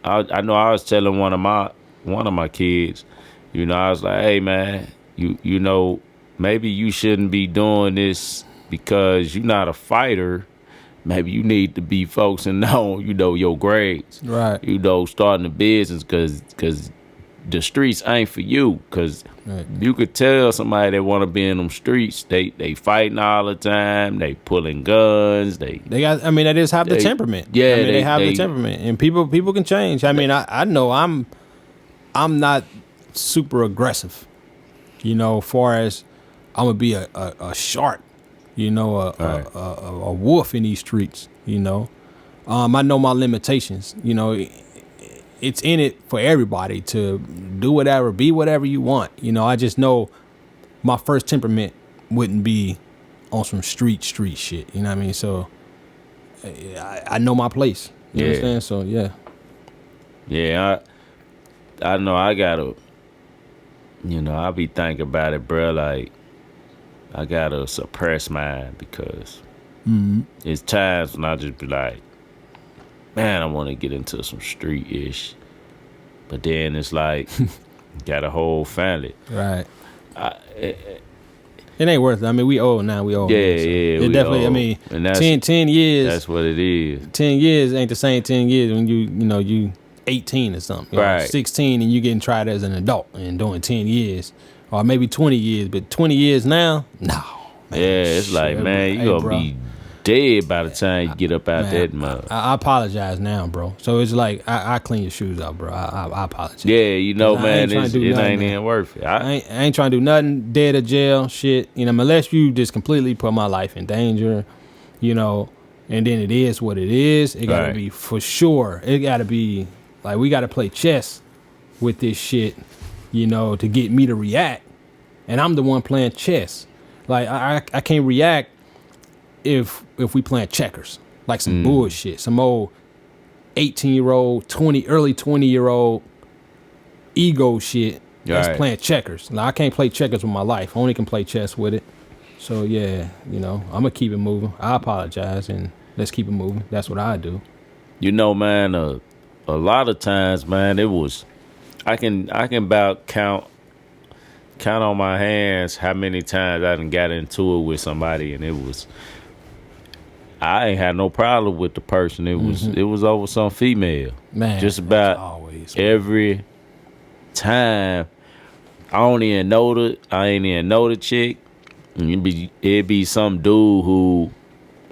I was telling one of my kids, I was like, hey man, maybe you shouldn't be doing this because you're not a fighter. Maybe you need to be focusing on, your grades. Right. Starting a business, because the streets ain't for you. Because Right. you could tell somebody that want to be in them streets, they fighting all the time. They pulling guns. They They just have the temperament. yeah, they have they- the temperament, and people can change. I know I'm not super aggressive, far as I'm gonna be a shark, a wolf in these streets. I know my limitations. It's in it for everybody to do whatever, be whatever you want. I just know my first temperament wouldn't be on some street shit. You know what I mean? So I know my place. You Yeah. understand? So yeah. Yeah, I know I gotta, I be thinking about it, bro. Like, I gotta suppress mine, because it's times when I just be like, man, I want to get into some street-ish. But then it's like, got a whole family. Right. It ain't worth it. We old now. We old. Yeah, man, so yeah, It we definitely. old. And that's- 10 years. That's what it is. 10 years ain't the same 10 years when you 18 or something. Right. 16 and you getting tried as an adult and doing 10 years. Or maybe 20 years. But 20 years now? No. Man, Yeah, it's like, shit, man, you hey, gonna bro. be dead by the time you get up out that mug. I apologize now, bro. So it's like, I clean your shoes out, bro. I apologize. Yeah, I ain't man, trying to do it nothing, ain't man. even worth it. I ain't trying to do nothing, dead or jail, shit. Unless you just completely put my life in danger, and then it is what it is. It gotta Right. be for sure. It gotta be like, we gotta play chess with this shit, to get me to react. And I'm the one playing chess. Like, I can't react if we playing checkers, like some bullshit, some old 18-year-old, early 20-year-old ego shit that's playing checkers. Now, I can't play checkers with my life. I only can play chess with it. So, yeah, I'm going to keep it moving. I apologize, and let's keep it moving. That's what I do. Man, a lot of times, man, it was, I can about count on my hands how many times I done got into it with somebody, and it was, I ain't had no problem with the person. It was over some female. Man, just about always, every time. I ain't even know the chick. And it'd be some dude who,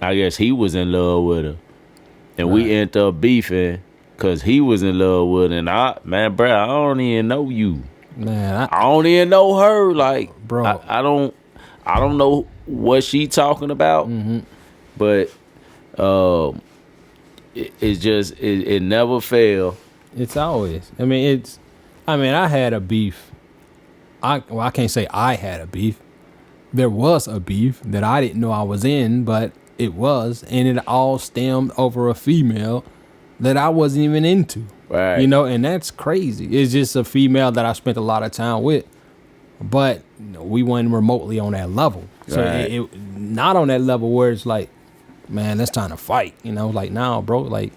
I guess he was in love with her, and we ended up beefing because he was in love with her. And I don't even know you. Man, I don't even know her. Like, bro, I don't know what she talking about. But it's just it never failed. It's always. I had a beef. I can't say I had a beef. There was a beef that I didn't know I was in, but it was, and it all stemmed over a female that I wasn't even into. Right. And that's crazy. It's just a female that I spent a lot of time with, but we weren't remotely on that level. So it not on that level where it's like, man, it's time to fight. Like, nah, bro, like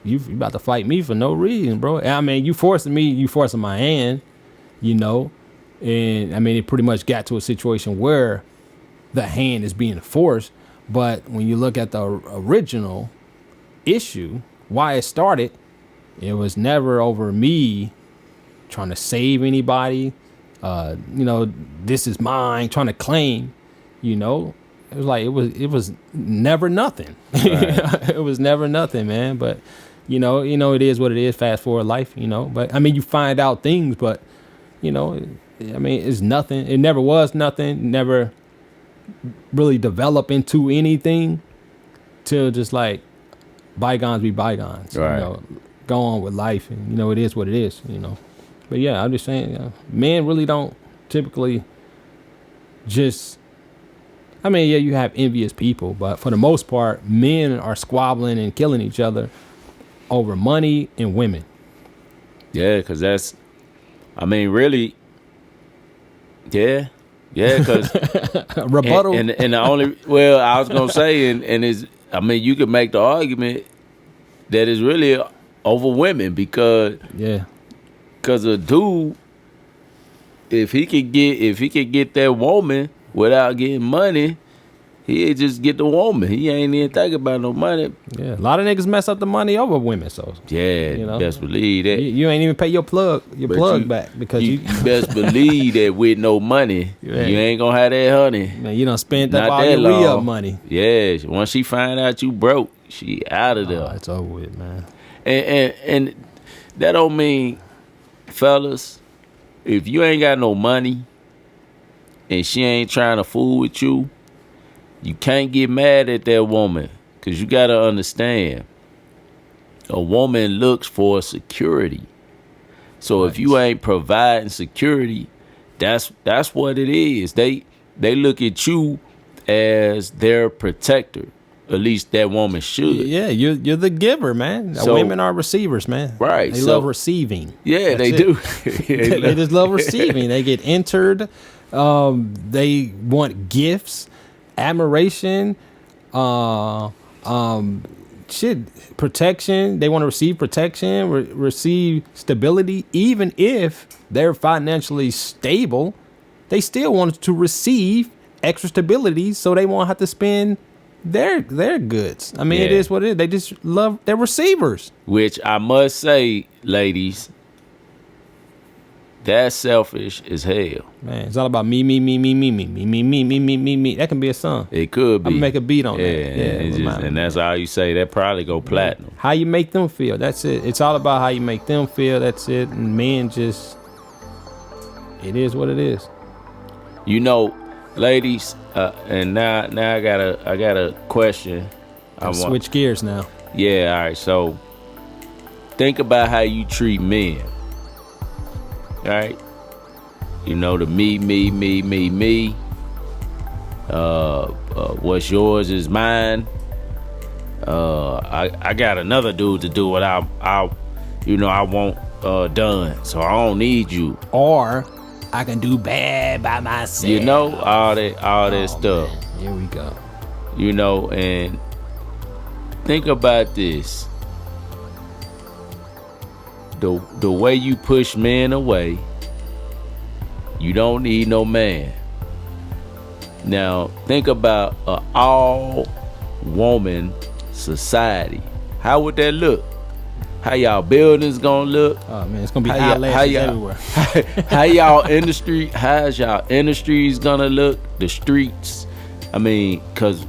you about to fight me for no reason, bro. I mean, you forcing my hand, and I mean, it pretty much got to a situation where the hand is being forced. But when you look at the original issue, why it started, it was never over me trying to save anybody. This is mine, trying to claim, It was like, it was never nothing. Right. It was never nothing, man. But, it is what it is, fast forward life, But, I mean, you find out things, but, it's nothing. It never was nothing, never really develop into anything till just like bygones be bygones. Right. Go on with life, and it is what it is. But yeah, I'm just saying, men really don't typically just. I mean, yeah, you have envious people, but for the most part, men are squabbling and killing each other over money and women. Yeah, because that's. I mean, really. Yeah. Yeah, because rebuttal. And the only, I was gonna say, and is, I mean, you could make the argument that it's really over women because a dude, if he could get that woman without getting money, he'd just get the woman. He ain't even think about no money. Yeah, a lot of niggas mess up the money over women. So best believe that. You ain't even pay your plug back because you best believe that with no money, you ain't gonna have that honey. Man, you done spent up all your re-up money. Yeah, once she find out you broke, she out of there. It's over with, man. And that don't mean, fellas, if you ain't got no money and she ain't trying to fool with you, you can't get mad at that woman, because you got to understand, a woman looks for security. So if you ain't providing security, that's what it is. They look at you as their protector. At least that woman should. Yeah, you're the giver, man. So, women are receivers, man. Right. They love receiving. Yeah, they do. They just love receiving. They get entered. They want gifts, admiration, protection. They want to receive protection, receive stability. Even if they're financially stable, they still want to receive extra stability, so they won't have to spend their goods. I mean, it is what it is. They just love their receivers. Which I must say, ladies, that's selfish as hell. Man, it's all about me. That can be a song. It could be. I'm gonna make a beat on that. And that's all you say. That probably go platinum. How you make them feel. That's it. It's all about how you make them feel. That's it. And men just, it is what it is. Ladies, and now I got a question. I switch gears now. Yeah, all right. So think about how you treat men. All right, the me. What's yours is mine. I got another dude to do what I want done, so I don't need you. Or I can do bad by myself. You know, all that stuff. Man. Here we go. You know, and think about this. The way you push men away, you don't need no man. Now, think about an all-woman society. How would that look? How y'all buildings gonna look? Oh man, it's gonna be eyelashes everywhere. How's y'all industries gonna look? The streets. I mean, cause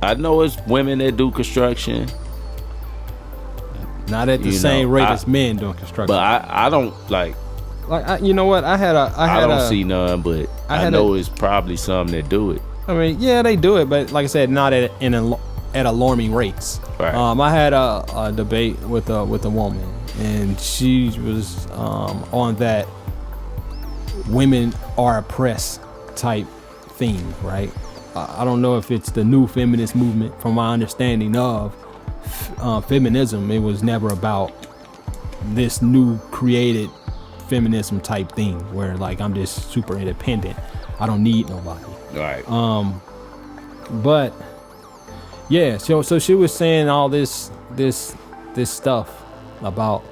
I know it's women that do construction. Not at the same rate as men doing construction. But I don't like. You know what? I don't see none, but I know it's probably some that do it. I mean, yeah, they do it, but like I said, not at alarming rates. Right. I had a debate with a woman, and she was on that women are oppressed type theme, right? I don't know if it's the new feminist movement. From my understanding of feminism, it was never about this new created feminism type thing where like I'm just super independent. I don't need nobody. Right. But yeah, so she was saying all this stuff about,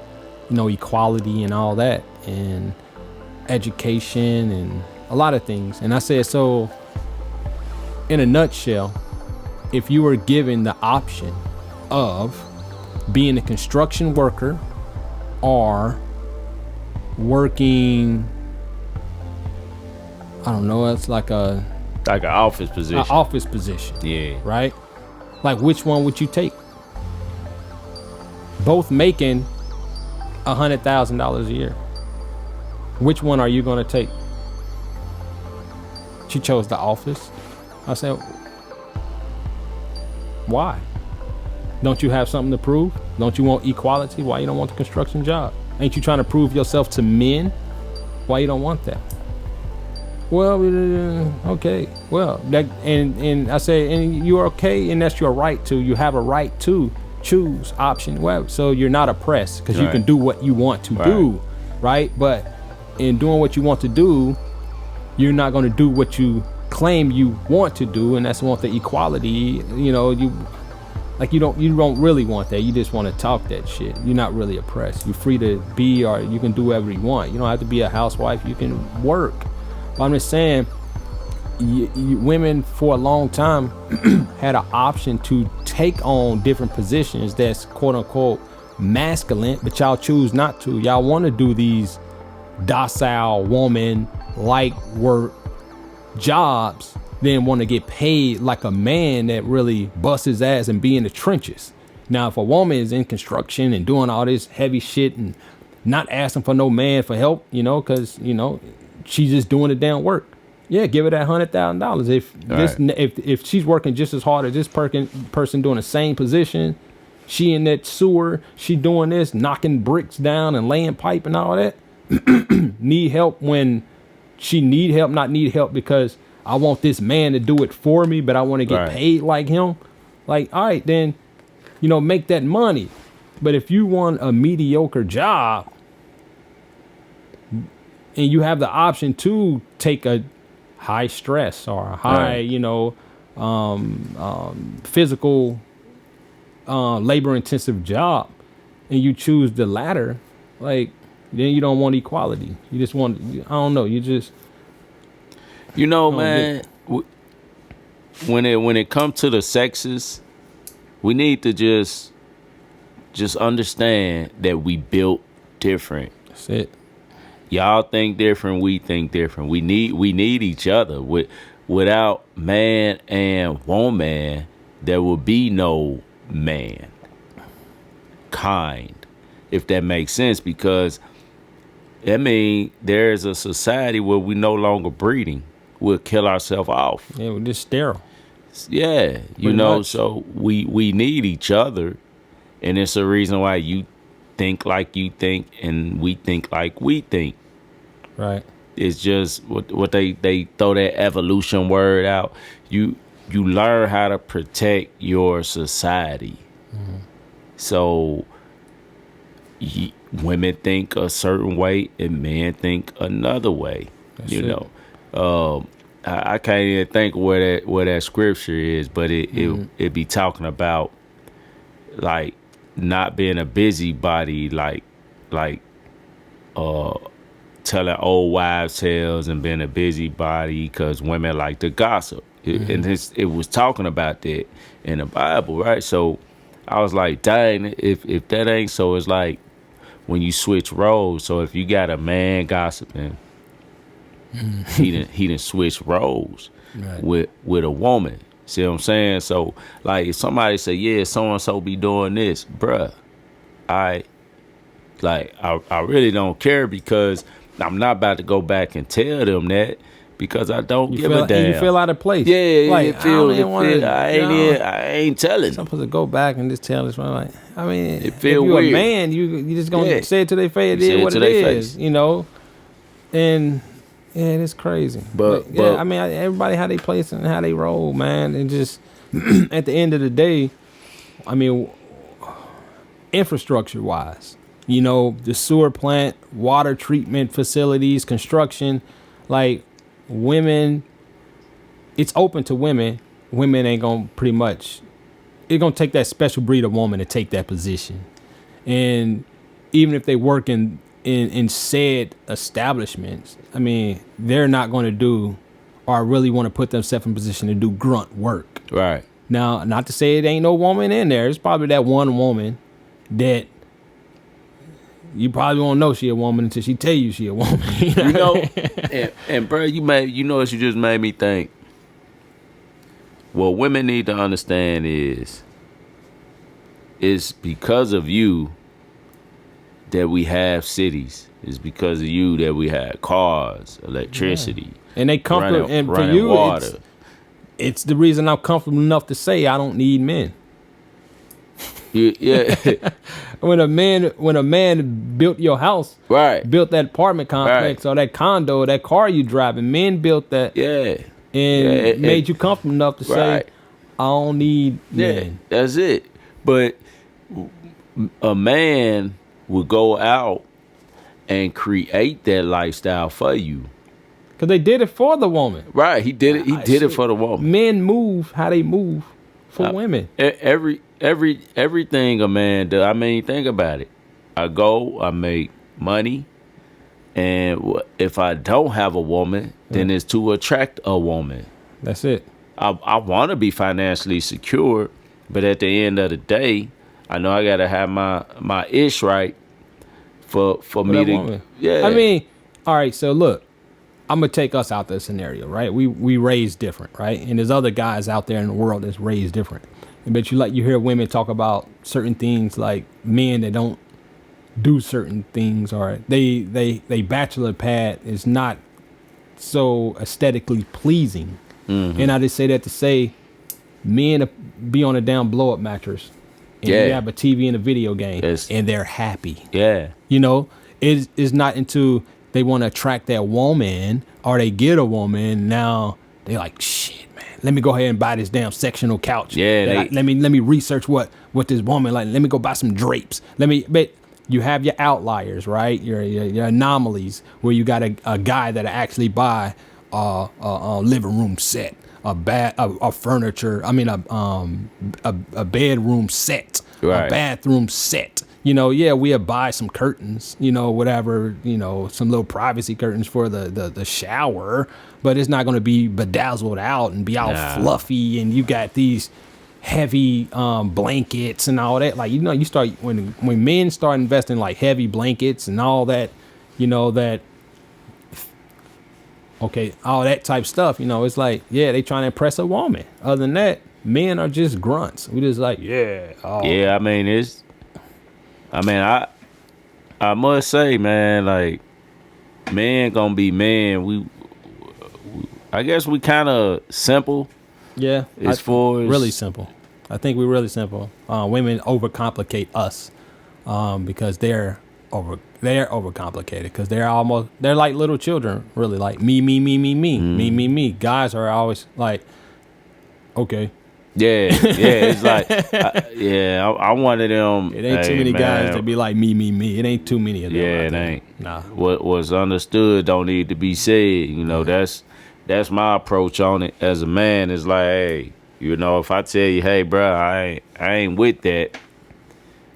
you know, equality and all that and education and a lot of things. And I said, so in a nutshell, if you were given the option of being a construction worker or working, I don't know, it's like an office position. An office position. Yeah. Right? Like, which one would you take? Both making $100,000 a year. Which one are you going to take? She chose the office. I said, why? Don't you have something to prove? Don't you want equality? Why you don't want the construction job? Ain't you trying to prove yourself to men? Why you don't want that? Well, okay. Well, that and I say, and you're okay, and that's your right to. You have a right to choose option. Well, so you're not oppressed because you can do what you want to do, right? But in doing what you want to do, you're not going to do what you claim you want to do, and that's want the equality. You know, you don't really want that. You just want to talk that shit. You're not really oppressed. You're free to be, or you can do whatever you want. You don't have to be a housewife. You can work. But I'm just saying, women for a long time had an option to take on different positions that's quote unquote masculine, but y'all choose not to. Y'all want to do these docile woman like work jobs, then want to get paid like a man that really busts his ass and be in the trenches. Now, if a woman is in construction and doing all this heavy shit and not asking for no man for help, you know, because, you know, she's just doing the damn work. Yeah, give her that $100,000. If she's working just as hard as this person doing the same position, she in that sewer, she doing this, knocking bricks down and laying pipe and all that. Need help when she need help, not need help because I want this man to do it for me, but I want to get paid like him. Like, all right, then, you know, make that money. But if you want a mediocre job and you have the option to take a high stress or a high, you know, physical, labor intensive job, and you choose the latter, like, then you don't want equality. You just want, I don't know, you just, you know, man, when it comes to the sexes, we need to just understand that we built different. That's it. Y'all think different, we think different. We need each other. Without man and woman, there will be no man kind, if that makes sense, because I mean there's a society where we no longer breeding. We'll kill ourselves off. Yeah, we're just sterile. Yeah, you know, so we need each other, and it's a reason why you think like you think and we think like we think. Right. it's just what they throw that evolution word out. You learn how to protect your society. So women think a certain way and men think another way. That's you it. know, I can't even think where that scripture is, but it be talking about like not being a busybody, like telling old wives' tales and being a busybody because women like to gossip. And it was talking about that in the Bible, right? So I was like, dang, if that ain't so, it's like when you switch roles. So if you got a man gossiping, he done switch roles Right. with a woman. See what I'm saying? So like if somebody say, yeah, so and so be doing this, bruh, I really don't care because I'm not about to go back and tell them that because I don't give a damn. And you feel out of place. Yeah, like, it feel. I ain't telling. I'm supposed to go back and just tell this one. Like, I mean, It feel if you're weird. a man, you just gonna say it to their face. It Say is it what to it their is, face. you know. And yeah, it's crazy. But yeah, I mean, everybody how they place and how they roll, man. And just at the end of the day, I mean, infrastructure wise, you know, the sewer plant, water treatment facilities, construction, like women, it's open to women. Women ain't gonna pretty much, it's gonna take that special breed of woman to take that position. And even if they work in said establishments, I mean, they're not gonna do or really want to put themselves in position to do grunt work. right. Now, not to say it ain't no woman in there. It's probably that one woman that you probably won't know she a woman until she tell you she a woman. You know, and bro, you know what you just made me think. What women need to understand is it's because of you that we have cities. It's because of you that we have cars, electricity, And they comfortable. running, And for running you, water. it's the reason I'm comfortable enough to say I don't need men. Yeah, When a man built your house, right. built that apartment complex or that condo, that car you driving, men built that Yeah, and made you comfortable enough to say, right. I don't need Yeah, men. that's it. But a man would go out and create that lifestyle for you. Because they did it for the woman. Right, he did it. He did it for the woman. Men move how they move for women. Everything a man does. I mean, think about it. I go, I make money, and if I don't have a woman, then it's to attract a woman. That's it. I want to be financially secure, but at the end of the day, I know I gotta have my ish right for me to. Woman. Yeah, I mean, all right. So look, I'm gonna take us out the scenario, right? We raised different, right? And there's other guys out there in the world that's raised different. But you hear women talk about certain things like men that don't do certain things, or they bachelor pad is not so aesthetically pleasing. And I just say that to say men be on a damn blow up mattress and they have a TV and a video game and they're happy. Yeah. You know, it's not until they want to attract that woman or they get a woman. Now they like, shit, man, let me go ahead and buy this damn sectional couch. Yeah. Let me research what this woman like. Let me go buy some drapes. But you have your outliers, right? Your anomalies where you got a guy that actually buy a living room set, a furniture. I mean a bedroom set, right. A bathroom set. You know, yeah, we'll buy some curtains, you know, whatever, you know, some little privacy curtains for the shower, but it's not going to be bedazzled out and be all fluffy. And you got these heavy blankets and all that. Like, you know, you start when men start investing like heavy blankets and all that, you know, all that type stuff, you know, it's like, yeah, they trying to impress a woman. Other than that, men are just grunts. We just like, yeah. Oh. Yeah, I must say, man, like, man gonna be man. I guess we kind of simple. Yeah. Really simple. I think we're really simple. Women overcomplicate us because they're they're overcomplicated because they're like little children, really, like me, me, me, me, me, me, me, me. Guys are always like, okay. Yeah, it's like, I'm one of them. It ain't too many guys that be like me, me, me. It ain't too many of them. Yeah, it ain't. Nah. What's understood don't need to be said. You know, that's my approach on it as a man. Is like, hey, you know, if I tell you, hey, bro, I ain't with that,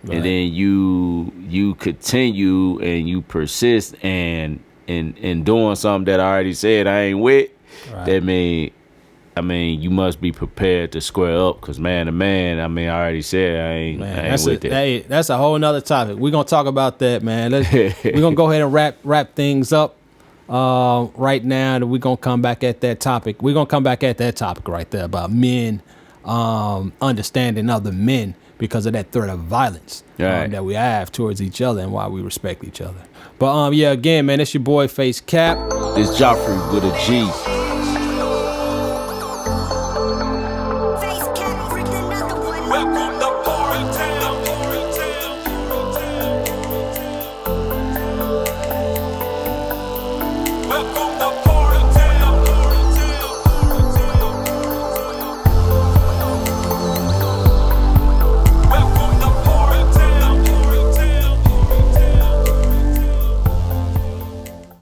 Right. and then you continue and you persist and in doing something that I already said I ain't with, Right. that mean, you must be prepared to square up, because man to man, I already said I ain't with it. Hey, that's a whole nother topic. We're gonna talk about that, man. We're gonna go ahead and wrap things up right now, and we're gonna come back at that topic. We're gonna come back at that topic right there about men, understanding other men because of that threat of violence Right. that we have towards each other and why we respect each other. But yeah, again, man, it's your boy Face Cap. It's Joffrey with a G.